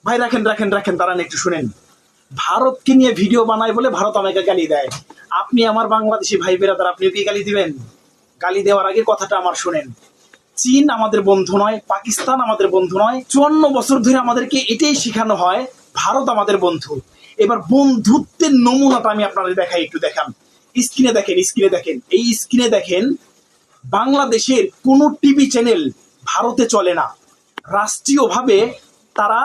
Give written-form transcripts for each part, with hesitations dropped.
ভাই রাখেন রাখেন রাখেন, দাঁড়ান একটু শুনেন। ভারতকে নিয়ে ভিডিও বানায় বলে ভারত আমাকে গালি দেয়। আপনি আমার বাংলাদেশি ভাই বেরাদার, আপনি কি গালি দিবেন? গালি দেওয়ার আগে কথাটা আমার শুনেন। চীন আমাদের বন্ধু নয়, পাকিস্তান আমাদের বন্ধু নয়। 54 বছর ধরে আমাদেরকে এটাই শেখানো হয় ভারত আমাদের বন্ধু। এবার বন্ধুত্বের নমুনাটা আমি আপনাদের দেখাই, একটু দেখান। স্ক্রিনে দেখেন, স্ক্রিনে দেখেন, এই স্ক্রিনে দেখেন। বাংলাদেশের কোনো টিভি চ্যানেল ভারতে চলে না। রাষ্ট্রীয়ভাবে তারা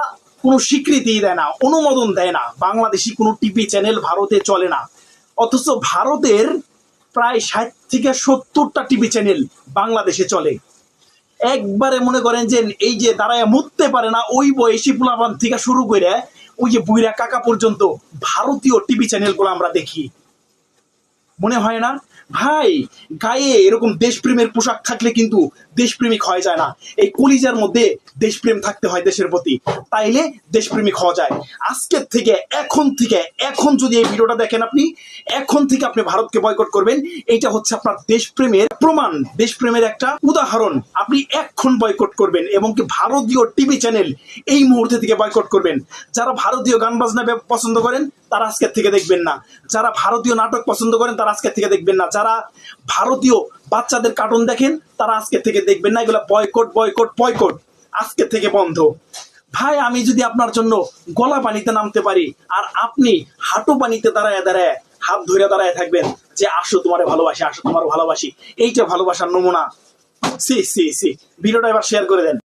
কোনো স্বীকৃতি দেয় না, অনুমোদন দেয় না। বাংলাদেশি কোনো টিভি চ্যানেল ভারতে চলে না। অথচ ভারতের প্রায় 60 থেকে 70টা টিভি চ্যানেল বাংলাদেশে চলে। একবারে মনে করেন যে এই যে দাঁড়ায় মুততে পারে না ওই বয়সী পোলাপান থেকে শুরু করে ওই যে বুইরা কাকা পর্যন্ত ভারতীয় টিভি চ্যানেলগুলো আমরা দেখি। মনে হয় না ভাই, গায়ে এরকম দেশপ্রেমের পোশাক থাকলে কিন্তু দেশপ্রেমিক হয়ে যায় না। এই কলিজার মধ্যে দেশপ্রেম থাকতে হয় দেশের প্রতি, তাইলে দেশপ্রেমিক হওয়া যায়। আজকের থেকে, এখন যদি এই ভিডিওটা দেখেন আপনি, এখন থেকে আপনি ভারতকে বয়কট করবেন। এইটা হচ্ছে আপনার দেশপ্রেমের প্রমাণ, দেশপ্রেমের একটা উদাহরণ। আপনি এখন বয়কট করবেন এবং কি ভারতীয় টিভি চ্যানেল এই মুহূর্তে থেকে বয়কট করবেন। যারা ভারতীয় গান বাজনা পছন্দ করেন তারা আজকের থেকে দেখবেন না। যারা ভারতীয় নাটক পছন্দ করেন তারা আজকের থেকে দেখবেন না। যারা ভারতীয় বাচ্চাদের কার্টুন দেখেন তারা আজকের থেকে দেখবেন না। এগুলো বয়কট বয়কট বয়কট আজকের থেকে বন্ধ। ভাই আমি যদি আপনার জন্য গলা পানিতে নামতে পারি আর আপনি হাঁটু পানিতে দাঁড়ায় দাঁড়ায় হাত ধরে দাঁড়ায় থাকবেন যে আসো তোমারে ভালোবাসি, আসো তোমার ভালোবাসি, এইটা ভালোবাসার নমুনা। সি সি সি, ভিডিওটা এবার শেয়ার করে দেন।